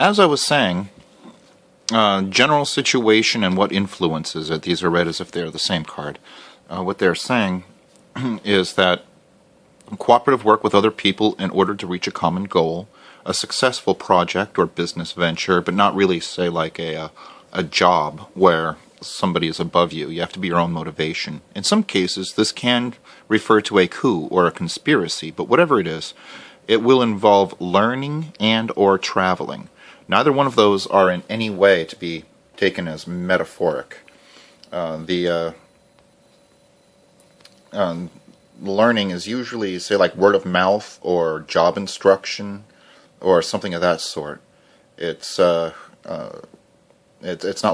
as I was saying, general situation and what influences it. These are read as if they're the same card. What they're saying is that cooperative work with other people in order to reach a common goal, a successful project or business venture, but not really, say, like a job where somebody is above you. You have to be your own motivation. In some cases, this can refer to a coup or a conspiracy, but whatever it is, it will involve learning and or traveling. Neither one of those are in any way to be taken as metaphoric. Learning is usually, say, like word of mouth or job instruction or something of that sort. It's not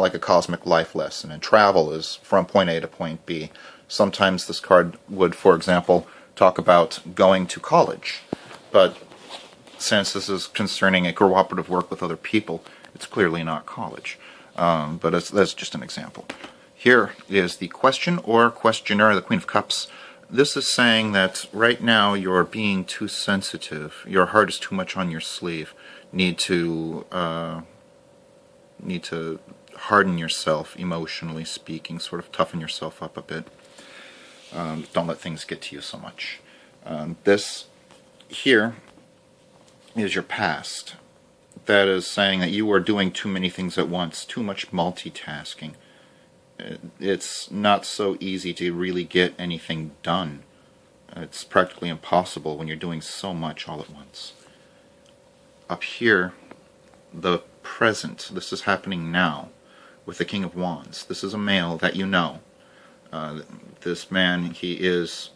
like a cosmic life lesson. And travel is from point A to point B. Sometimes this card would, for example, talk about going to college. But since this is concerning a cooperative work with other people, it's clearly not college. But that's just an example. Here is the question or questioner, the Queen of Cups. This is saying that right now you're being too sensitive. Your heart is too much on your sleeve. Need to harden yourself, emotionally speaking, sort of toughen yourself up a bit. Don't let things get to you so much. This here is your past. That is saying that you are doing too many things at once, too much multitasking. It's not so easy to really get anything done. It's practically impossible when you're doing so much all at once. Up here, the present. This is happening now with the King of Wands. This is a male that you know. This man, he is...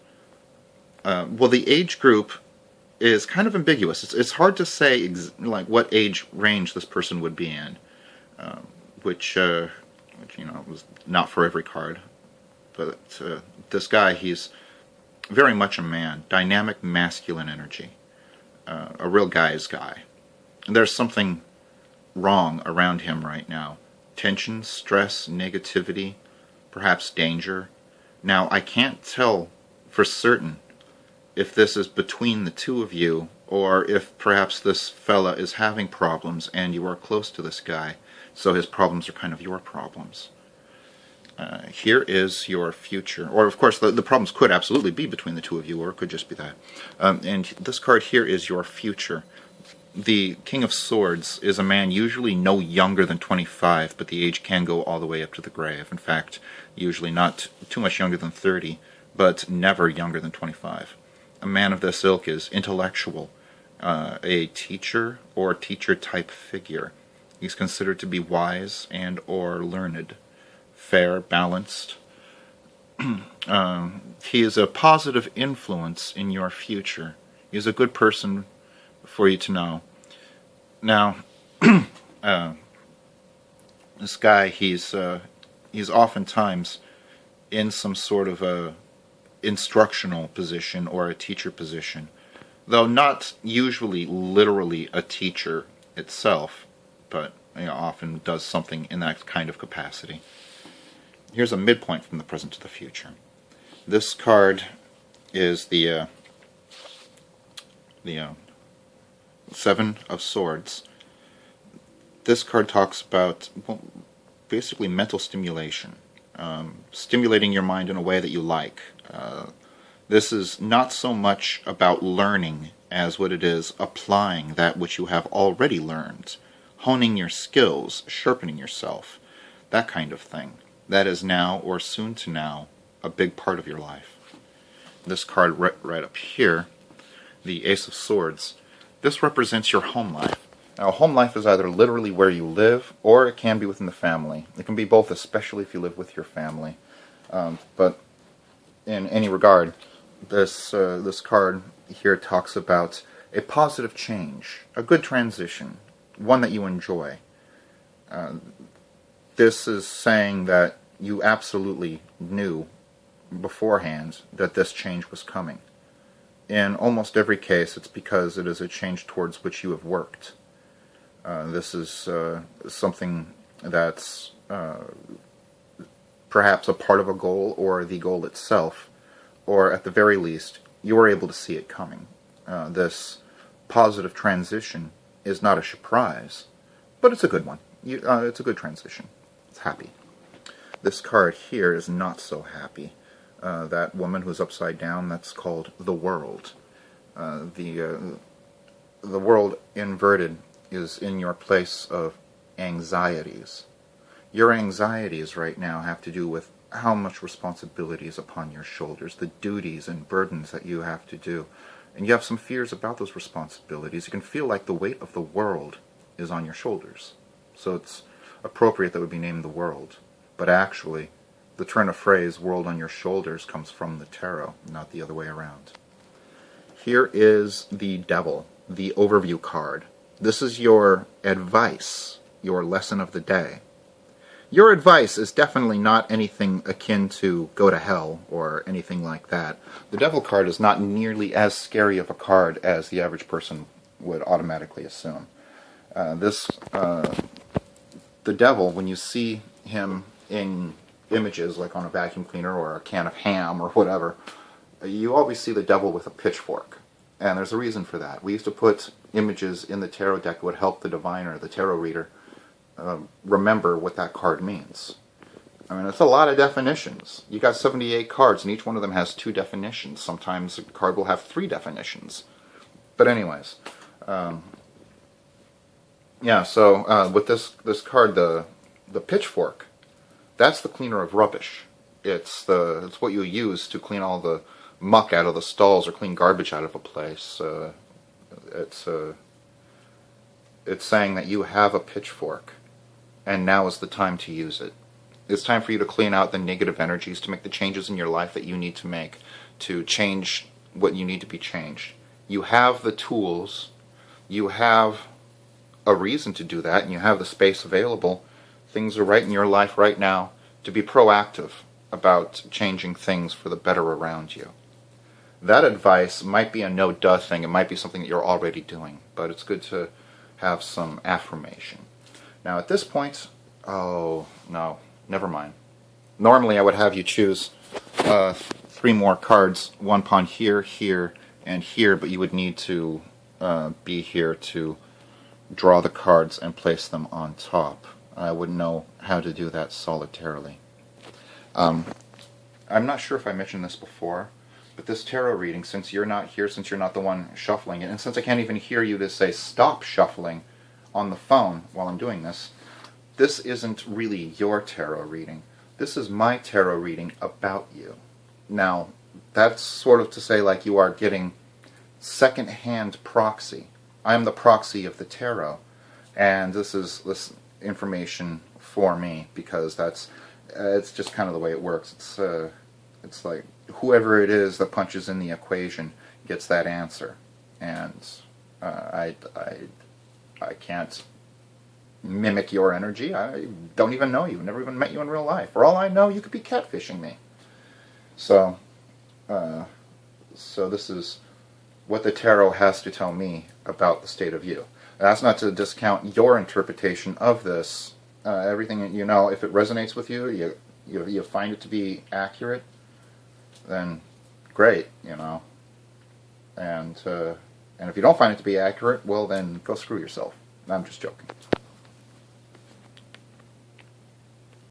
well, the age group is kind of ambiguous. It's hard to say like what age range this person would be in, which you know, was not for every card. But this guy, he's very much a man, dynamic masculine energy, a real guy's guy. And there's something wrong around him right now. Tension, stress, negativity, perhaps danger. Now, I can't tell for certain if this is between the two of you, or if perhaps this fella is having problems and you are close to this guy, so his problems are kind of your problems. Here is your future. Or, of course, the problems could absolutely be between the two of you, or it could just be that. And this card here is your future. The King of Swords is a man usually no younger than 25, but the age can go all the way up to the grave. In fact, usually not too much younger than 30, but never younger than 25. A man of this ilk is intellectual, a teacher or teacher-type figure. He's considered to be wise and or learned, fair, balanced. He is a positive influence in your future. He is a good person for you to know. Now, this guy, he's oftentimes in some sort of a instructional position or a teacher position, though not usually literally a teacher itself, but often does something in that kind of capacity. Here's a midpoint from the present to the future. This card is the Seven of Swords. This card talks about, well, basically mental stimulation, stimulating your mind in a way that you like. This is not so much about learning as what it is applying that which you have already learned, honing your skills, sharpening yourself, that kind of thing. That is now, or soon to now, a big part of your life. This card right up here, the Ace of Swords, this represents your home life. Now, home life is either literally where you live, or it can be within the family. It can be both, especially if you live with your family. But in any regard, this card here talks about a positive change, a good transition, one that you enjoy. This is saying that you absolutely knew beforehand that this change was coming. In almost every case, it's because it is a change towards which you have worked. This is something that's perhaps a part of a goal or the goal itself, or at the very least, you were able to see it coming. This positive transition is not a surprise, but it's a good one. It's a good transition. It's happy. This card here is not so happy. That woman who's upside down, that's called the World. The World inverted is in your place of anxieties. Your anxieties right now have to do with how much responsibility is upon your shoulders, the duties and burdens that you have to do. And you have some fears about those responsibilities. You can feel like the weight of the world is on your shoulders. So it's appropriate that would be named the World. But actually, the turn of phrase, world on your shoulders, comes from the tarot, not the other way around. Here is the Devil, the overview card. This is your advice, your lesson of the day. Your advice is definitely not anything akin to go to hell or anything like that. The Devil card is not nearly as scary of a card as the average person would automatically assume. The Devil, when you see him in images like on a vacuum cleaner or a can of ham or whatever, you always see the Devil with a pitchfork. And there's a reason for that. We used to put images in the tarot deck that would help the diviner, the tarot reader, remember what that card means. I mean, it's a lot of definitions. You got 78 cards, and each one of them has 2 definitions. Sometimes a card will have 3 definitions. But anyways, yeah. So with this card, the pitchfork, that's the cleaner of rubbish. It's what you use to clean all the muck out of the stalls or clean garbage out of a place. It's saying that you have a pitchfork, and now is the time to use it. It's time for you to clean out the negative energies, to make the changes in your life that you need to make, to change what you need to be changed. You have the tools, you have a reason to do that, and you have the space available. Things are right in your life right now to be proactive about changing things for the better around you. That advice might be a no-duh thing. It might be something that you're already doing, but it's good to have some affirmation. Now at this point, oh no, never mind. Normally I would have you choose 3 more cards, one upon here, here, and here, but you would need to be here to draw the cards and place them on top. I wouldn't know how to do that solitarily. I'm not sure if I mentioned this before, but this tarot reading, since you're not here, since you're not the one shuffling it, and since I can't even hear you to say stop shuffling on the phone while I'm doing this, this isn't really your tarot reading. This is my tarot reading about you. Now, that's sort of to say like you are getting second-hand proxy. I am the proxy of the tarot, and this is this information for me because it's just kind of the way it works. It's like whoever it is that punches in the equation gets that answer, and I can't mimic your energy. I don't even know you. Never even met you in real life. For all I know, you could be catfishing me. So this is what the tarot has to tell me about the state of you. That's not to discount your interpretation of this. Everything, you know, if it resonates with you, you find it to be accurate, then great, you know. And if you don't find it to be accurate, well then go screw yourself. I'm just joking.